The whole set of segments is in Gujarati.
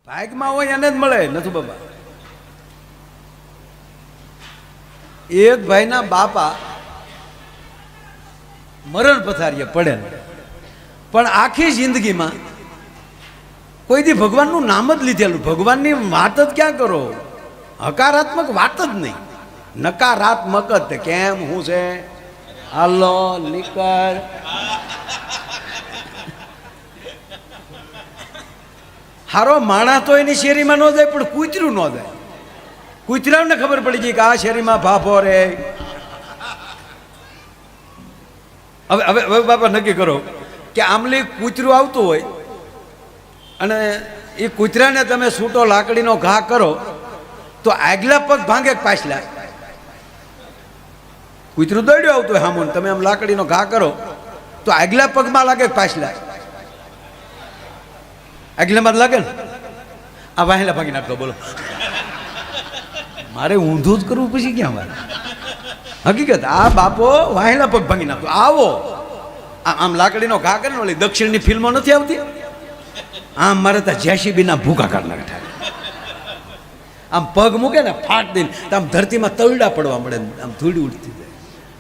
ભાગમાં હોય એને જ મળે નથી બાબા. એક ભાઈના બાપા મરણ પથારીએ પડે, પણ આખી જિંદગીમાં કોઈ દી ભગવાનનું નામ જ લીધેલું, ભગવાનની વાત જ ક્યાં કરો, હકારાત્મક વાત જ નહીં, નકારાત્મક જ. કેમ હું છે, હાલો નીકળ. હારો માણસ તો એની શેરીમાં ન જાય, પણ કૂતરું ન જાય. કૂતરાને ખબર પડી ગઈ કે આ શેરીમાં ભાભો રે. હવે હવે હવે બાપા નક્કી કરો કે આમલી કૂતરું આવતું હોય અને એ કૂતરાને તમે સૂટો લાકડીનો ઘા કરો તો આગલા પગ ભાંગે પાછલા. કૂતરું દોડ્યું આવતું હોય હામું, તમે આમ લાકડીનો ઘા કરો તો આગલા પગમાં લાગે પાછલા. આગલામાં લાગે ને, આ વાહેલા ભાગી નાખતો. બોલો, મારે ઊંધું જ કરવું પછી ક્યાં મારે? હકીકત આ બાપો વાહેલા પગ ભાંગી નાખતો. આવો આમ લાકડીનો ઘા કરે ને, ઓલી દક્ષિણની ફિલ્મો નથી આવતી, આમ મારે ત્યાં જેસીબીના ભૂકા કાઢ નાખે. આમ પગ મૂકે ને ફાટ દઈને તો આમ ધરતીમાં તવડા પડવા મળે, આમ ધૂળી ઉડતી જાય.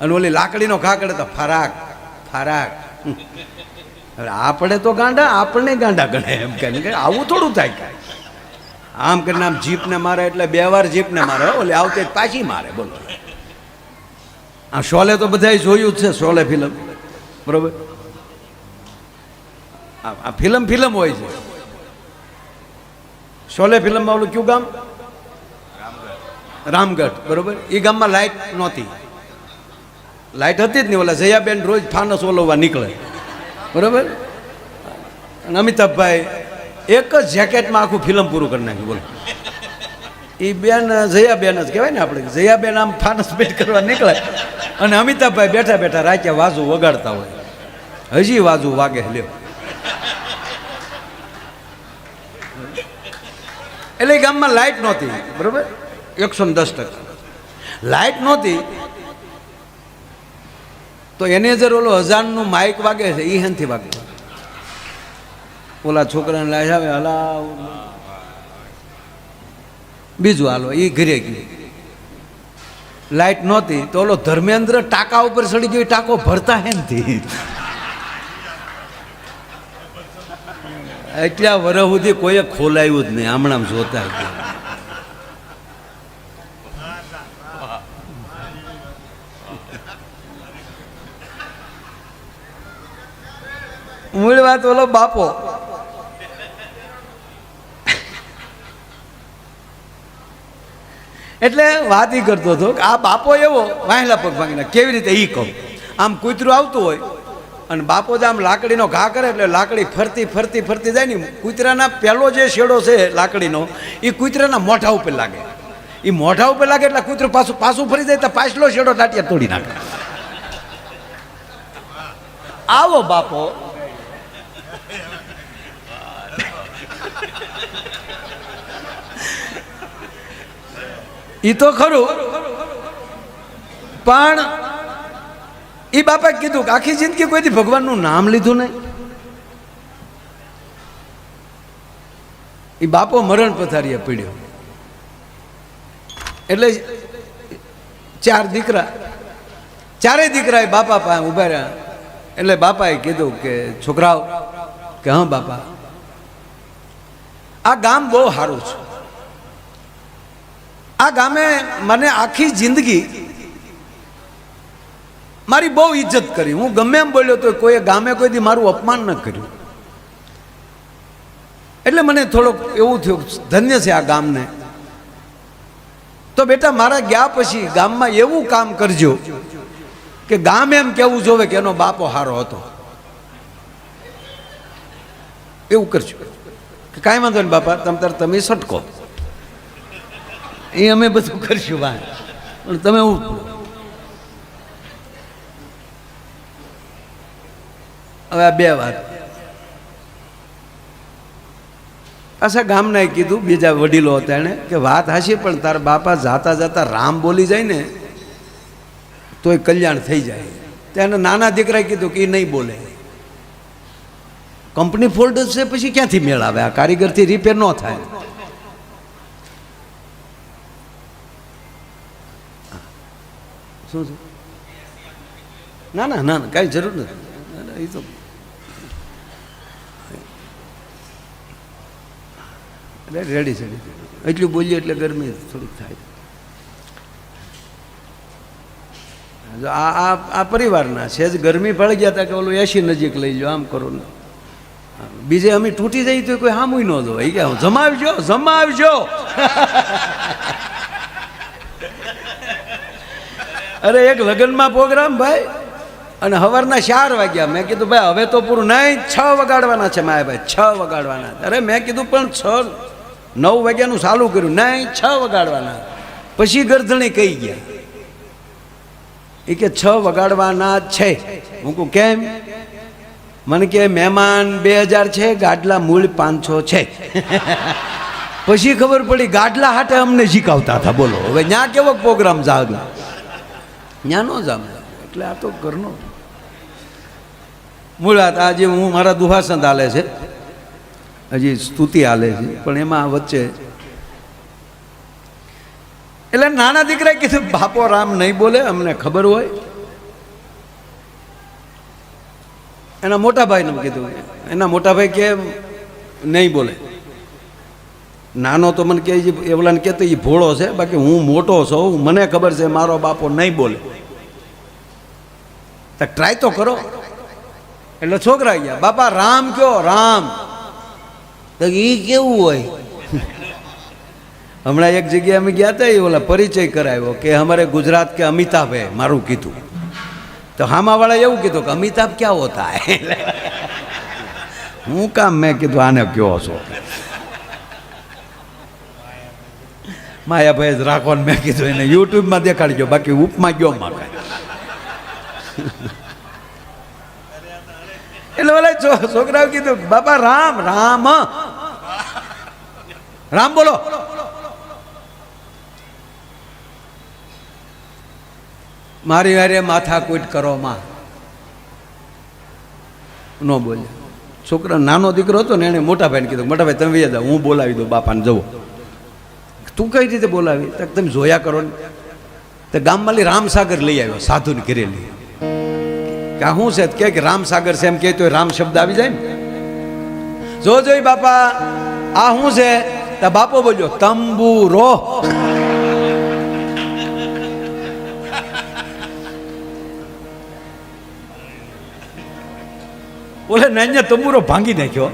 અને ઓલી લાકડીનો ઘા કરે તો ફરાક ફરાક. હવે આપણે તો ગાંડા, આપણને ગાંડા ગણે એમ કે આવું થોડું થાય. કાંઈ આમ કરીને આમ જીપને મારે એટલે 2 વાર જીપને મારે, ઓલે આવતે પાછી મારે. બોલો, આ શોલે તો બધાએ જોયું જ છે, શોલે ફિલ્મ, બરોબર? આ ફિલ્મ હોય છે. શોલે ફિલ્મમાં ઓલું કયું ગામ? રામગઢ, બરોબર? એ ગામમાં લાઇટ નહોતી. લાઇટ હતી જ નહીં. ઓલા જયાબેન રોજ ફાનસ ઓલવવા નીકળે, બરોબર? અને અમિતાભભાઈ એક જ જેકેટમાં આખું ફિલ્મ પૂરું કરી નાખ્યું. બોલો, એ બેન જયાબેન જ કહેવાય ને આપણે. જયાબેન આમ ફાનસ પેટ કરવા નીકળે અને અમિતાભભાઈ બેઠા બેઠા રાખ્યા વાજુ વગાડતા હોય. હજી વાજુ વાગે લ્યો. એટલે એ ગામમાં લાઇટ નહોતી, બરોબર? 110%. લાઇટ નહોતી તો એની અંદર ઓલો અજાનનું માઇક વાગે છે, એ હેનથી વાગે. ઓલા છોકરાને લાજ આવે, હલાવ બીજું હાલો, એ ઘરે ગયું. લાઇટ નહોતી તો ઓલો ધર્મેન્દ્ર ટાંકા ઉપર ચડી ગયો, ટાંકો ભરતા હેનથી. એટલા વર્ષ સુધી કોઈએ ખોલાયું જ નહીં, હમણાં જોતા ગયા. મૂળ વાત ઓલો બાપો એટલે વાત એ કરતો હતો કે આ બાપો એવો વાહેલા પગ ભાંગીને કેવી રીતે એ કહું. આમ કૂતરું આવતું હોય અને બાપો જ આમ લાકડીનો ઘા કરે એટલે લાકડી ફરતી ફરતી ફરતી જાય ને, કૂતરાના પહેલો જે શેડો છે લાકડીનો એ કૂતરાના મોઢા ઉપર લાગે. એ મોઢા ઉપર લાગે એટલે કૂતરું પાછું ફરી જાય તો પાછલો શેડો ટાટિયા તોડી નાખે. આવો બાપો ઈ તો ખરું, પણ એ બાપા કીધું કે આખી જિંદગી કોઈથી ભગવાનનું નામ લીધું નહીં. એ બાપો મરણ પથારીએ પડ્યો એટલે 4 દીકરા, 4 દીકરા એ બાપા પાસે ઉભા રહ્યા. એટલે બાપાએ કીધું કે છોકરાઓ, કે હા બાપા, આ ગામ બહુ સારું છે. આ ગામે મને આખી જિંદગી મારી બહુ ઇજ્જત કરી. હું ગમે એમ બોલ્યો તો કોઈ ગામે કોઈ દી મારું અપમાન ન કર્યું. એટલે મને થોડોક એવું થયું ધન્ય છે આ ગામને. તો બેટા મારા ગયા પછી ગામમાં એવું કામ કરજો કે ગામ એમ કેવું જોવે કે એનો બાપો હારો હતો. એવું કરજો કે કાંઈ વાંધો નહીં બાપા, તમે સટકો, એ અમે બધું કરશું બહાર, પણ તમે હું. હવે આ 2 વાત પાછા ગામના કીધું, બીજા વડીલો હતા એને કે વાત હાશી, પણ તારા બાપા જાતા જાતા રામ બોલી જાય ને તો એ કલ્યાણ થઈ જાય. ત્યાં નાના દીકરાએ કીધું કે એ નહીં બોલે, કંપની ફોલ્ડ છે, પછી ક્યાંથી મેળ આવે? આ કારીગરથી રિપેર ન થાય. શું છે? ના ના ના ના કાંઈ જરૂર નથી. એ તો રેડી છે. એટલું બોલીએ એટલે ગરમી થોડીક થાય. આ પરિવારના છે જ ગરમી પડી ગયા હતા કે ઓલું એસી નજીક લઈ જાઓ, આમ કરો ને. બીજે અમે તૂટી જઈએ તો કોઈ હામુય ન દો. એ કે જમાવજો જમાવજો. અરે એક લગ્નમાં પ્રોગ્રામ ભાઈ, અને સવારના 4 વાગ્યા. મેં કીધું ભાઈ હવે તો પૂરું નહીં, 6 વગાડવાના છે માયા ભાઈ, 6 વગાડવાના. અરે મેં કીધું પણ 9 વાગ્યાનું ચાલુ કર્યું. નહીં 6 વગાડવાના. પછી ગરધણી કહી ગયા એ કે 6 વગાડવાના છે. હું કહું કેમ? મને કે મહેમાન 2000 છે, ગાડલા મૂળ 500 છે. પછી ખબર પડી ગાડલા હાટે અમને શીખવતા હતા. બોલો હવે ત્યાં કેવો પ્રોગ્રામ જાગ, ત્યાં નો જામ. એટલે આ તો ઘરનો મુળાત. આજે હું મારા દુહાસંત હાલે છે, હજી સ્તુતિ હાલે છે, પણ એમાં વચ્ચે એટલે નાના દીકરાએ કીધું બાપો રામ નહીં બોલે, અમને ખબર હોય. એના મોટા ભાઈને કીધું, એના મોટા ભાઈ કે નહીં બોલે. નાનો તો મને કહે છે, એવલાને કહેતો એ ભોળો છે, બાકી હું મોટો છું, મને ખબર છે મારો બાપો નહીં બોલે. તો ટ્રાય તો કરો. એટલે છોકરા ગયા, બાપા રામ કયો, રામ. તો એ કેવું હોય? હમણાં એક જગ્યાએ અમે ગયા હતા, એ ઓલા પરિચય કરાવ્યો કે અમારે ગુજરાત કે અમિતાભ હે, મારું કીધું. તો હામાવાળા એવું કીધું કે અમિતાભ ક્યાં હોતા હે. હું કામ મેં કીધું આને કયો છો? માયાભાઈ જ રાખો ને. મેં કીધું એને યુટ્યુબમાં દેખાડજો, બાકી ઉપમાં ગયો માં કાંઈ. એટલે ઓલા છોકરાઓ કીધું બાપા રામ રામ રામ બોલો. મારી હારે માથા કૂટ કરો માં ન બોલે. છોકરા નાનો દીકરો હતો ને, એને મોટા ભાઈને કીધું મોટા ભાઈ તમે વૈયા જાઓ, હું બોલાવી દઉં બાપાને. જવો. તું કઈ રીતે બોલાવી? તમે જોયા કરો ને. તો ગામમાં રામસાગર લઈ આવ્યો, સાધુને ઘરેલી. કે શું છે કે રામસાગર છે, એમ કે તો રામ શબ્દ આવી જાય ને. જોજો બાપા આ શું છે? તો બાપો બોલ્યો તંબુરો. બોલે નાન્ય તંબુરો ભાંગી નાખ્યો.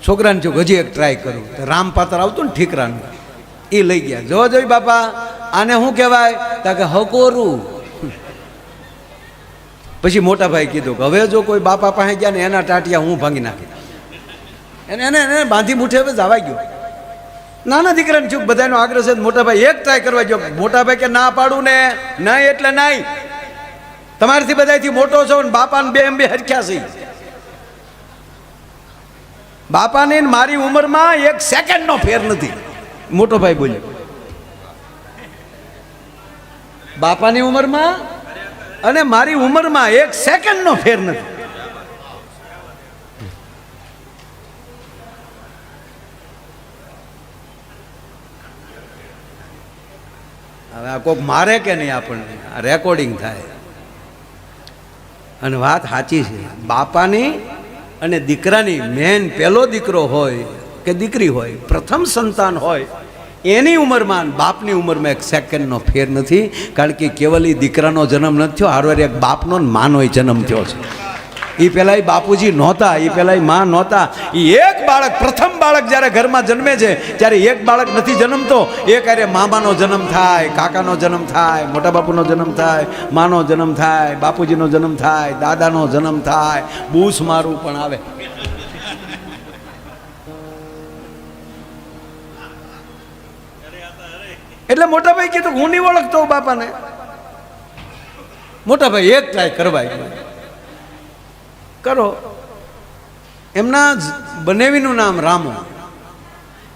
છોકરાને જો હજી એક ટ્રાય કરું. રામ પાત્ર આવતું ને ઠીકરાનું, એ લઈ ગયા. જો જોઈ બાપા આને શું કહેવાય? તા કે હકોરું. પછી મોટા ભાઈ કીધું કે હવે જો કોઈ બાપા પાસે ગયા ને એના ટાટિયા હું ભાંગી નાખી. એને એને એને બાંધી મુઠે હવે જવાઈ ગયો. નાના દીકરાને ચૂક બધાનો આગ્રહ છે. મોટા ભાઈ એક ટ્રાય કરવા ગયો. મોટા ભાઈ કે ના પાડું ને, નહીં એટલે નહીં. તમારાથી બધાથી મોટો છો ને બાપાને બે હરખ્યા છે. બાપાને મારી ઉંમરમાં 1 સેકન્ડનો ફેર નથી. મોટો ભાઈ બોલ્યો બાપાની ઉંમરમાં અને મારી ઉંમરમાં 1 સેકન્ડનો ફેર નથી. હવે આ કોક મારે કે નહીં આપણને? આ રેકોર્ડિંગ થાય. અને વાત સાચી છે. બાપાની અને દીકરાની મેન પહેલો દીકરો હોય કે દીકરી હોય, પ્રથમ સંતાન હોય, એની ઉંમરમાં બાપની ઉંમરમાં 1 સેકન્ડનો ફેર નથી. કારણ કે કેવલ દીકરાનો જન્મ નથી થયો, હારવાર એક બાપનો ને માનો જન્મ થયો છે. એ પહેલાં બાપુજી નહોતા, એ પહેલાં માં નહોતા. એ એક બાળક, પ્રથમ બાળક જ્યારે ઘરમાં જન્મે છે ત્યારે એક બાળક નથી જન્મતો. એક અરે મામાનો જન્મ થાય, કાકાનો જન્મ થાય, મોટા બાપુનો જન્મ થાય, માનો જન્મ થાય, બાપુજીનો જન્મ થાય, દાદાનો જન્મ થાય, બૂસ મારું પણ આવે. એટલે મોટા ભાઈ કીધું હું નહીં ઓળખતો બાપાને. મોટા ભાઈ એક ટ્રાય કરવાય કરો. એમના બનેવીનું નામ રામો.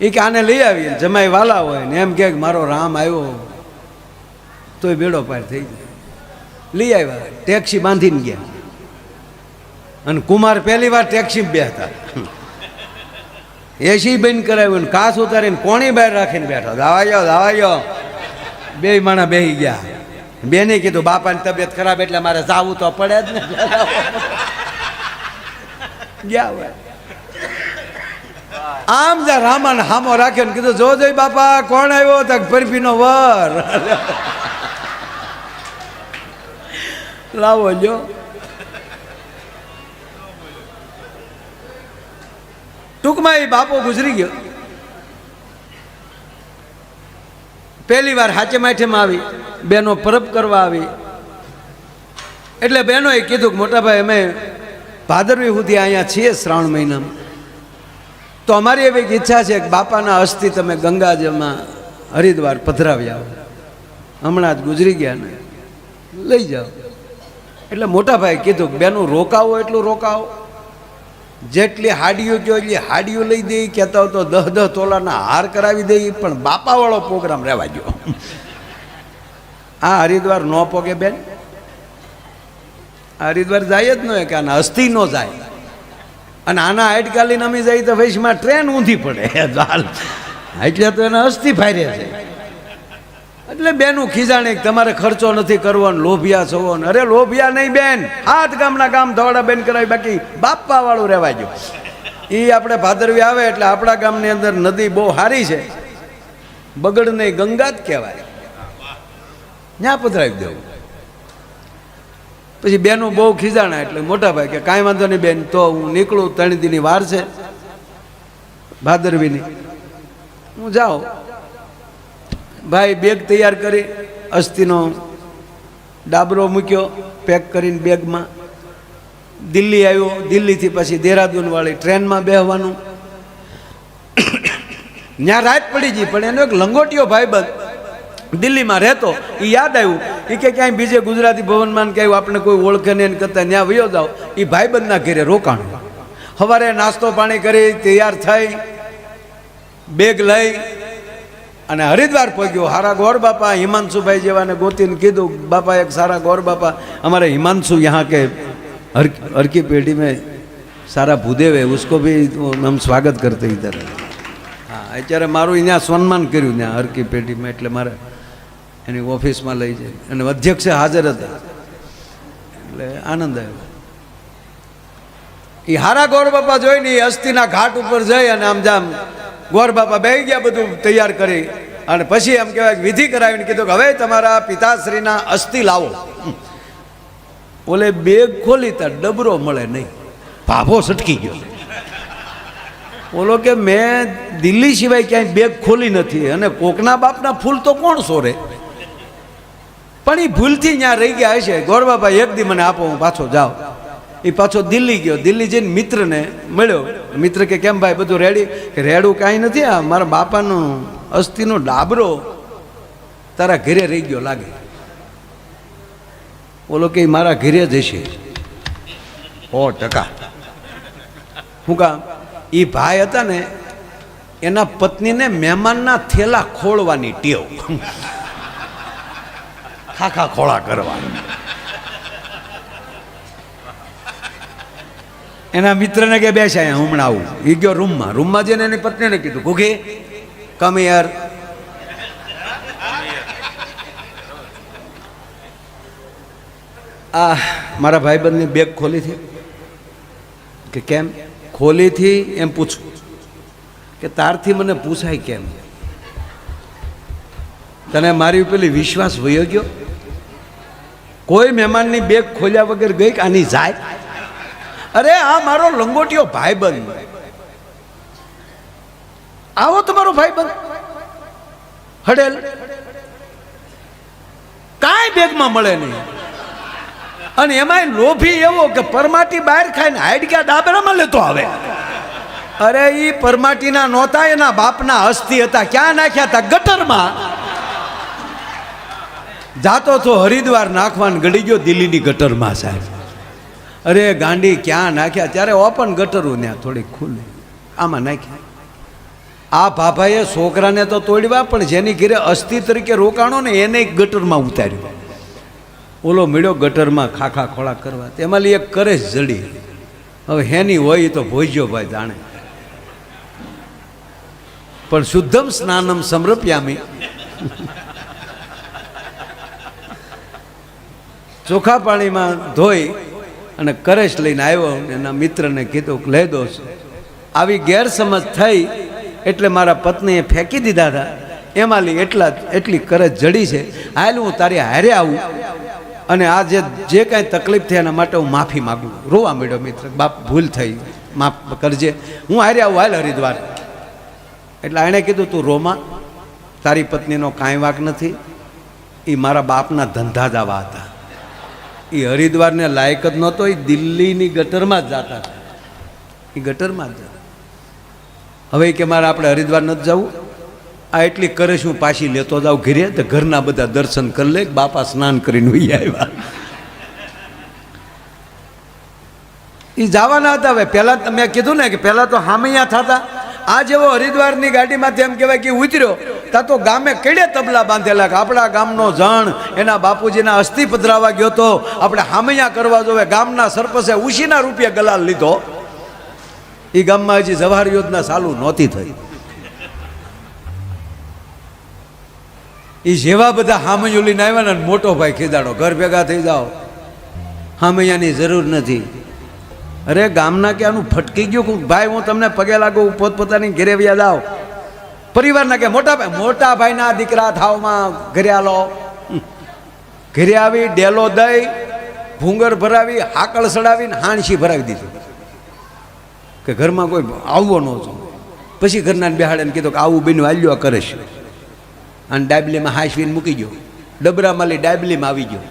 એ કે આને લઈ આવીએ, જમાઈ વાલા હોય ને એમ કે મારો રામ આવ્યો તોય બેડો પાર થઈ જાય. લઈ આવ્યા, ટેક્સી બાંધીને ગયા. અને કુમાર પહેલી વાર ટેક્સી બેહતા. એસી બંધ કરાવ્યું ને કાસ ઉતારીને કોણી બહાર રાખીને બેઠો. દાવાયો બે માણા બેહી ગયા. બેને કીધું બાપાની તબિયત ખરાબ એટલે મારે જાવું તો પડે જ ને. ગયા હોય આમ જા રામાને હામો રાખ્યો ને કીધું જો જોઈ બાપા કોણ આવ્યો તક પરફીનો વર. લાવો જો ટૂંકમાં એ બાપો ગુજરી ગયો. પહેલી વાર હાચે માઠેમાં આવી, બેનો પરબ કરવા આવી. એટલે બહેનોએ કીધું કે મોટા ભાઈ અમે ભાદરવી સુધી અહીંયા છીએ શ્રાવણ મહિનામાં, તો અમારી એવી ઈચ્છા છે કે બાપાના અસ્થિ તમે ગંગાજળમાં હરિદ્વાર પધરાવી આવો. હમણાં જ ગુજરી ગયા ને લઈ જાઓ. એટલે મોટા ભાઈ કીધું કે બેનું રોકાવો એટલું રોકાવો, જેટલી હાડીઓ કહો એટલી હાડીઓ લઈ દઈ, કહેતા હોય તો 10-10 તોલાના હાર કરાવી દઈ, પણ બાપાવાળો પ્રોગ્રામ રહેવા ગયો. આ હરિદ્વાર ન પોગે બેન, હરિદ્વાર જાય જ ન કે આના અસ્થિ ન જાય. અને આના હાઈટકાલીને અમે જઈએ તો વૈશમાં ટ્રેન ઊંધી પડે એટલે તો એના અસ્થિ ફાયરે છે. એટલે બેનું ખીજાણે તમારે ખર્ચો નથી કરવો ને લોભિયા છો ને. અરે લોભિયા નહીં બેન, 7 ગામના કામ ધોડા બેન કરાવી, બાકી બાપા વાળું રહેવા ગયો. એ આપણે ભાદરવી આવે એટલે આપણા ગામની અંદર નદી બહુ સારી છે, બગડ નહીં ગંગા જ કહેવાય, ત્યાં પધરાવી દેવું. પછી બેનું બહુ ખીજાણા એટલે મોટા ભાઈ કે કાંઈ વાંધો નહીં બેન, તો હું નીકળું, 3 દીની વાર છે ભાદરવીની, હું જાઉં. ભાઈ બેગ તૈયાર કરી, અસ્થિનો ડાબરો મૂક્યો પેક કરીને બેગમાં. દિલ્હી આવ્યો, દિલ્હીથી પછી દેહરાદૂન વાળી ટ્રેનમાં બેસવાનું. ત્યાં રાત પડી ગઈ, પણ એનો એક લંગોટીયો ભાઈબંધ દિલ્હીમાં રહેતો, એ યાદ આવ્યું. એ કે ક્યાંય બીજે ગુજરાતી ભવનમાં કે આપણે કોઈ ઓળખે નહીં કરતા ત્યાં વયો જાઓ. એ ભાઈબંધના ઘરે રોકાણ. સવારે નાસ્તો પાણી કરી તૈયાર થઈ, બેગ લઈ અને હરિદ્વાર પહોંચ્યો. સારા ગોર બાપા હિમાંશુભાઈ જેવાને ગોતીને કીધું બાપા એક સારા ગોર બાપા हमारे हिमांशु यहाँ के हर की पेटी में सारा भूदेव है, उसको भी हम स्वागत करते इधर. હા અત્યારે મારું અહીંયા સન્માન કર્યું ત્યાં હરકી પેઢીમાં, એટલે મારે એની ઓફિસમાં લઈ જાય અને અધ્યક્ષ હાજર હતા એટલે આનંદ આવ્યો. એ હારા ગોર બાપા જોઈને એ અસ્થિના ઘાટ ઉપર જઈ અને આમ જામ ગોર બાપા બેસી ગયા, બધું તૈયાર કરી. અને પછી એમ કહેવાય વિધિ કરાવીને કીધું કે હવે તમારા પિતાશ્રીના અસ્થિ લાવો. ઓલે બેગ ખોલી તા ડબરો મળે નહીં, ભાભો સટકી ગયો. બોલો કે મેં દિલ્હી સિવાય ક્યાંય બેગ ખોલી નથી, અને કોકના બાપના ફૂલ તો કોણ સોરે, પણ એ ભૂલથી ત્યાં રહી ગયા હશે. ગોર બાપા એક દી મને આપો, હું પાછો જાઉં. એ પાછો દિલ્હી ગયો. દિલ્હી જઈને મિત્રને મળ્યો. મિત્ર કે કેમ ભાઈ બધું રેડી? કે રેડું કાંઈ નથી, આ મારા બાપાનો અસ્થિનો ડાબરો તારા ઘરે રહી ગયો લાગે. બોલો કે મારા ઘરે જ હશે 100%. શું કામ? એ ભાઈ હતા ને એના પત્નીને મહેમાનના થેલા ખોળવાની ટેવ, ખાખા ખોળા કરવાની. એના મિત્રને કે બેસે અહીંયા હમણાં આવું. એ ગયો રૂમમાં. રૂમમાં જઈને એની પત્નીને કીધું ઘૂઘી કમ યાર. આ મારા ભાઈબંધની બેગ ખોલી હતી. કે કેમ ખોલી થી? એમ પૂછું કે તારથી મને પૂછાય કેમ? તને મારી પેલી વિશ્વાસ વયો ગયો? કોઈ મહેમાનની બેગ ખોલ્યા વગર ગઈ કે આની જાય? અરે આ મારો લંગોટીયો ભાઈબંધ, આવો તમારો ભાઈબંધ હડેલ, કાંઈ બેગમાં મળે નહીં. અને એમાંય લોભી એવો કે પરમાટી બહાર ખાઈને હાડક્યા ડાબરામાં લેતો આવે. અરે ઈ પરમાટીના નહોતા, એના બાપના અસ્થિ હતા. ક્યાં નાખ્યા હતા? ગટરમાં. જાતો તો હરિદ્વાર નાખવાનું ગળી ગયો દિલ્હીની ગટરમાં સાહેબ. અરે ગાંડી ક્યાં નાખ્યા? ત્યારે ઓપન ગટરું ત્યાં થોડીક ખુલ્લી, આમાં નાખ્યા. આ ભાભાએ છોકરાને તો તોડવા, પણ જેની ઘરે અસ્થિ તરીકે રોકાણો ને એને ગટરમાં ઉતાર્યો. ઓલો મળ્યો ગટરમાં ખાખા ખોળા કરવા. તેમાં એક કરે જડી. હવે હેની હોય તો ભોજ્યો ભાઈ જાણે. પણ શુદ્ધમ સ્નાનમ સમર્પ્યામી. ચોખા પાણીમાં ધોઈ અને કરેશ લઈને આવ્યો. એના મિત્રને કીધું કે લઈ દો. આવી ગેરસમજ થઈ એટલે મારા પત્નીએ ફેંકી દીધા હતા. એમાં એટલી કરજ જડી છે. હાલ હું તારી હારે આવું અને આ જે કાંઈ તકલીફ થઈ એના માટે હું માફી માગું. રોવા માંડ્યો મિત્ર, બાપ ભૂલ થઈ, માફ કરજે, હું હારે આવું, હાલ હરિદ્વાર. એટલે એણે કીધું તું રોમાં, તારી પત્નીનો કાંઈ વાંક નથી, એ મારા બાપના ધંધા જ આવા હતા. એ હરિદ્વારને લાયક જ નહોતો, એ દિલ્હીની ગટરમાં જ જતા હતા. એ ગટરમાં જ જતા. હવે કે મારે આપણે હરિદ્વાર નથી જવું, આ એટલી કરે શું પાછી લેતો જાઉં ઘરે, તો ઘરના બધા દર્શન કરી લે. બાપા સ્નાન કરીને વહી આવ્યા. એ જવાના હતા. હવે પહેલાં મેં કીધું ને કે પહેલાં તો હામૈયા થતા. આ જેવો હરિદ્વારની ગાડીમાંથી એમ કહેવાય કે ઉતર્યો તા તો ગામે કેડે તબલા બાંધેલા કે આપણા ગામનો જણ એના બાપુજીના અસ્થિ પધરાવા ગયો તો આપણે હામૈયા કરવા જોવે. ગામના સરપંચે ઉશીના રૂપિયા ગલાલ લીધો. એ ગામમાં હજી જવાહર યોજના ચાલુ નહોતી થઈ. એ જેવા બધા હામૈયું લઈને આવ્યા ને મોટો ભાઈ ખીજાડો, ઘર ભેગા થઈ જાઓ, હામૈયાની જરૂર નથી. અરે ગામના કે આનું ફટકી ગયું ભાઈ, હું તમને પગે લાગુ, પોતપોતાની ઘેરે વ્યા જાઓ. પરિવારના કે મોટા ભાઈના દીકરા થાવમાં ઘરે આલો. ઘરે આવી ડેલો દઈ, ભૂંગર ભરાવી, હાકળ સડાવીને હાણસી ભરાવી દીધી કે ઘરમાં કોઈ આવવો ન છો. પછી ઘરના બેહાડે કીધું કે આવું બેન વાલ્યો કરે છે. અને ડાબલીમાં હાંસવીને મૂકી ગયો. ડબરામાં લઈ ડાબલીમાં આવી ગયો.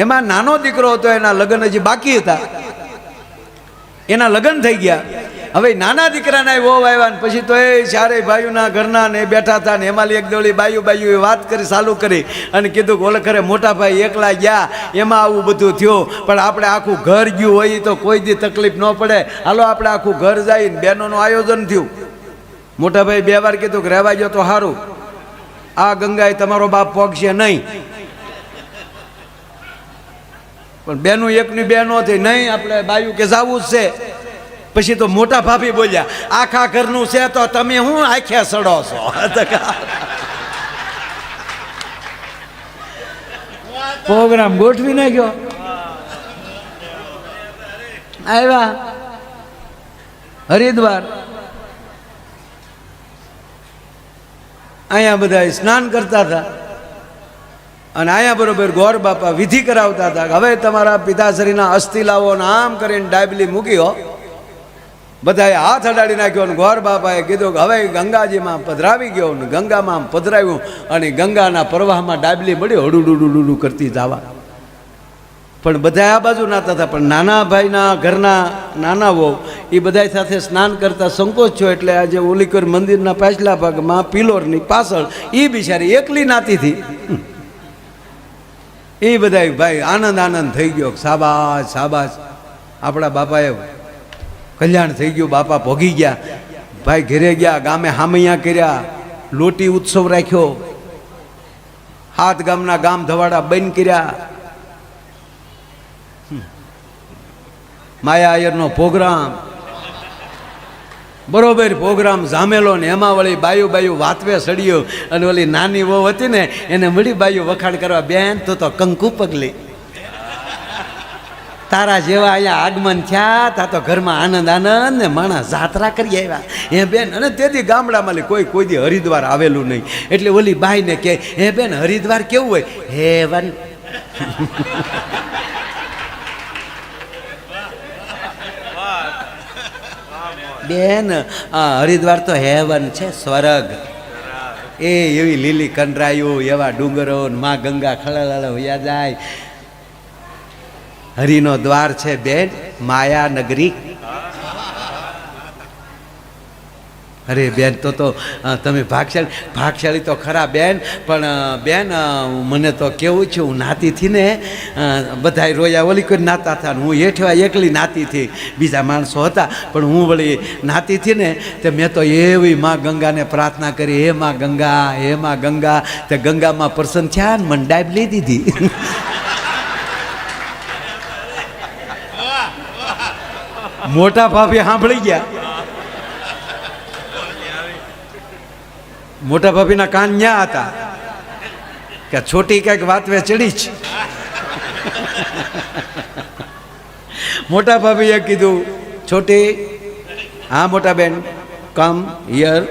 એમાં નાનો દીકરો હતો, એના લગ્ન હજી બાકી હતા. એના લગ્ન થઈ ગયા. હવે નાના દીકરાના વહુ આવ્યા ને પછી તો એ ચારેય ભાઈઓના ઘરના ને બેઠા હતા ને એમાં એક દોડી બાયું વાત કરી, ચાલુ કરી અને કીધું કે ઓલે ખરે મોટા ભાઈ એકલા ગયા એમાં આવું બધું થયું, પણ આપણે આખું ઘર ગયું હોય તો કોઈ દી તકલીફ ન પડે, હાલો આપણે આખું ઘર જઈને બહેનોનું આયોજન થયું. મોટા ભાઈ 2 વાર કીધું કે રહેવા ગયો તો સારું, આ ગંગાએ તમારો બાપ પોગશે નહીં. પણ બેનું એકની બે નો થઈ, નહીં આપણે બાયું કે જાવું જ છે. પછી તો મોટા ભાભી બોલ્યા, આખા ઘરનું છે તો તમે હું આખ્યા સડો છો. પ્રોગ્રામ ગોઠવી નાખ્યો. આવ્યા હરિદ્વાર. અહીંયા બધા સ્નાન કરતા હતા અને અહીંયા બરોબર ગોર બાપા વિધિ કરાવતા હતા. હવે તમારા પિતાશ્રીના અસ્થિ લાવો ને આમ કરીને ડાબલી મૂક્યો. બધાએ હાથ અડાડી નાખ્યો અને ગોર બાપાએ કીધું કે હવે ગંગાજીમાં પધરાવી ગયો ને ગંગામાં પધરાવ્યું અને ગંગાના પ્રવાહમાં ડાબલી મળી હડુડુડુડુડું કરતી જવા. પણ બધા આ બાજુ નાતા હતા. પણ નાના ભાઈના ઘરના નાના વહુ એ બધા સાથે સ્નાન કરતા સંકોચ છો એટલે આજે ઓલીકર મંદિરના પાછલા ભાગમાં પિલોરની પાછળ એ બિચારી એકલી નાતી હતી. એ બધા ભાઈ આનંદ થઈ ગયો. શાબાશ શાબાશ, આપણા બાપાએ કલ્યાણ થઈ ગયું, બાપા ભોગી ગયા. ભાઈ ઘરે ગયા, ગામે હામૈયા કર્યા, લોટી ઉત્સવ રાખ્યો, 7 ગામના ગામ ધવાડા બંધ કર્યા, માયા આયરનો પ્રોગ્રામ બરોબર પ્રોગ્રામ જામેલો ને એમાં વળી બાયું વાતવે સડ્યો અને ઓલી નાની વહુ હતી ને એને મળી બાયું વખાણ કરવા, બેન તો કંકુ પગલી તારા જેવા અહીંયા આગમન થયા તા તો ઘરમાં આનંદ ને માણસ જાત્રા કરી આવ્યા હે બેન. અને તેથી ગામડામાં કોઈ દી હરિદ્વાર આવેલું નહીં એટલે ઓલી બાઈને કહે, હે બેન હરિદ્વાર કેવું હોય? હેવન. બેન હરિદ્વાર તો હેવન છે, સ્વર્ગ. એવી લીલી કંડરાયું, એવા ડુંગરો, માં ગંગા ખળાળ વયા જાય. હરિનો દ્વાર છે બેન, માયા નગરી. અરે બેન તો તમે ભાગશાળી તો ખરા બેન, પણ બેન મને તો કેવું છે, હું નાતી થી ને બધા રોયા ઓલી કોઈ નાતા હતા, હું હેઠવા એકલી નાતી હતી, બીજા માણસો હતા પણ હું વળી નાતી હતી ને તે મેં તો એવી માં ગંગાને પ્રાર્થના કરી, હે માં ગંગા, હે માં ગંગા. તે ગંગામાં પ્રસન્ન થયા ને મને ડાઈબ લઈ દીધી. મોટા ભાભી સાંભળી ગયા. મોટા ભાભીના કાન ન્યા હતા કે છોટી કંઈક વાતવે ચડી છે. મોટા ભાભીએ કીધું છોટી, હા મોટા બેન, કમ હિયર.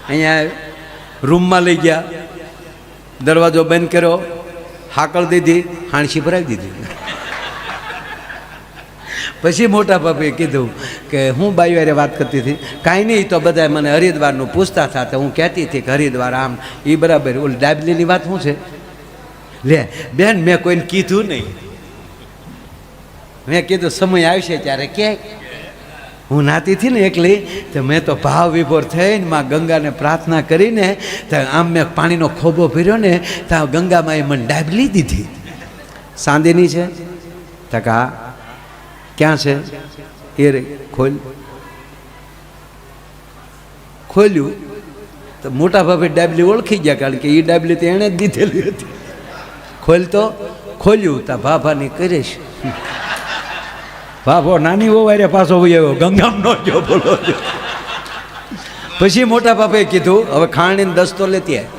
અહીંયા રૂમમાં લઈ ગયા, દરવાજો બંધ કર્યો, હાકલ દીધી, હાણસી ભરાવી દીધી. પછી મોટા ભાભીએ કીધું કે હું બાઈ વારે વાત કરતી હતી. કાંઈ નહીં, તો બધા મને હરિદ્વારનું પૂછતા હતા, તો હું કહેતી હતી કે હરિદ્વાર આમ એ બરાબર. ઓલી ડાબલીની વાત શું છે? લે બેન, મેં કોઈને કીધું નહીં. મેં કીધું સમય આવશે ત્યારે કે હું નાતી હતી ને એકલી, તો મેં તો ભાવ વિભોર થઈને માં ગંગાને પ્રાર્થના કરીને તો આમ મેં પાણીનો ખોબો ભર્યો ને, ત્યાં ગંગામાં એ મને ડાબલી દીધી. સાંદીની છે? તકા ક્યાં છે? એ રે ખોલ. ખોલ્યું તો મોટા ભાભી ડાબલી ઓળખી ગયા, કારણ કે એ ડાબલી તો એણે જ દીધેલી હતી. ખોલતો ખોલ્યું તો ભાભાની કરીશ. ભાભો નાની વવારે પાછો આવ્યો, ગંગામાં ન ગયો. બોલો. પછી મોટા ભાભે કીધું હવે ખાંડીને દસ્તો લેતી આય.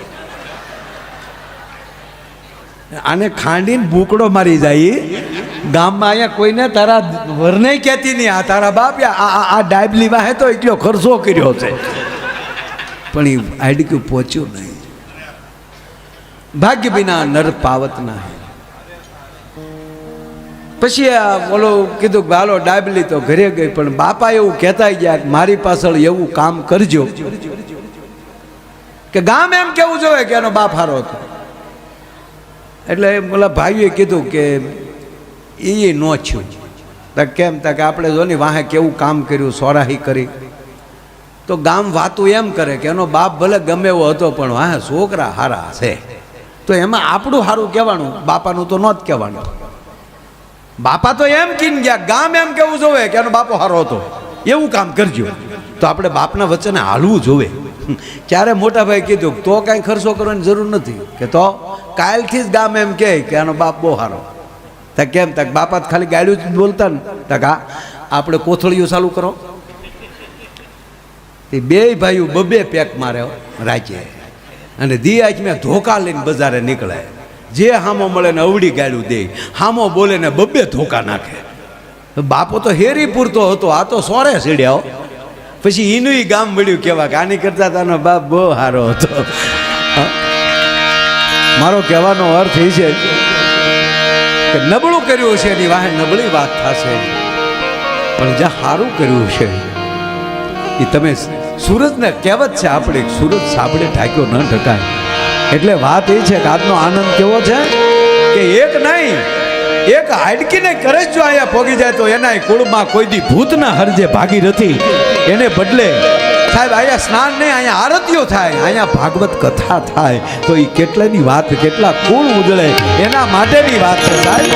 આને ખાંડીને ભૂકડો મારી જાય. ગામમાં અહીંયા કોઈને તારા વરને કહેતી નહીં, આ તારા બાપ આ ડાબલી વાહે તો એટલો ખર્ચો કર્યો છે, પણ એ આડક્યું પહોંચ્યું નહીં. ભાગ્ય વિના નર પાવત ના. પછી બોલો કીધું કે હાલો ડાબલી તો ઘરે ગઈ, પણ બાપા એવું કહેતા ગયા કે મારી પાછળ એવું કામ કરજો કે ગામ એમ કેવું જોઈએ કે એનો બાપ હારો હતો. એટલે બોલા ભાઈએ કીધું કે એ ન થયું. કેમ? કે આપણે જો ને વાહે કેવું કામ કર્યું, સોરાહી કરી, તો ગામ વાતું એમ કરે કે એનો બાપ ભલે ગમે એવો હતો પણ વાહે છોકરા હારા છે, તો એમાં આપણું સારું કહેવાનું, બાપાનું તો ન જ કહેવાનું. બાપા તો એમ કીને ગયા, ગામ એમ કેવું જોવે કે એનો બાપો હારો હતો, એવું કામ કરજો. તો આપણે બાપના વચ્ચે હાલવું જોવે. ત્યારે મોટા ભાઈ કીધું તો કાંઈ ખર્ચો કરવાની જરૂર નથી, કે તો કાલથી જ ગામ એમ કહે કે આનો બાપ બહુ સારો. તો કેમ? તક બાપા ખાલી ગાડ્યું જ બોલતા ને. તક આપણે કોથળીઓ ચાલુ કરો. એ બે ભાઈઓ બબે પેક મારે રાજ્ય, અને દિયાજ મેં ધોકા લઈને બજારે નીકળે. જે હામો મળે ને અવડી ગાડ્યું દે, હામો બોલે ને બબે ધોકા નાખે. બાપો તો હેરી પૂરતો હતો, આ તો સોરે સીડ્યાઓ. પછી એનું ગામ મળ્યું કેવા કે આની કરતા તાનો બાપ બહુ સારો હતો. મારો કહેવાનો અર્થ એ છે કે નબળું કર્યું છે એની વાહે નબળી વાત થશે, પણ જ્યાં સારું કર્યું છે એ તમે સૂરજને કહેવત છે આપણે, સૂરજ સાબડે ઢાંક્યો ન ઢકાય. એટલે વાત એ છે કે આજનો આનંદ કેવો છે કે એક નહીં, એક હાડકીને કરે જો અહીંયા પોગી જાય તો એના કુળમાં કોઈ દી ભૂતના હરજે ભાગીરથી એને બદલે સાહેબ અહીંયા સ્નાન નહીં, અહીંયા આરતીઓ થાય, અહીંયા ભાગવત કથા થાય, તો એ કેટલાની વાત, કેટલા કુળ ઉજળે એના માટેની વાત છે સાહેબ.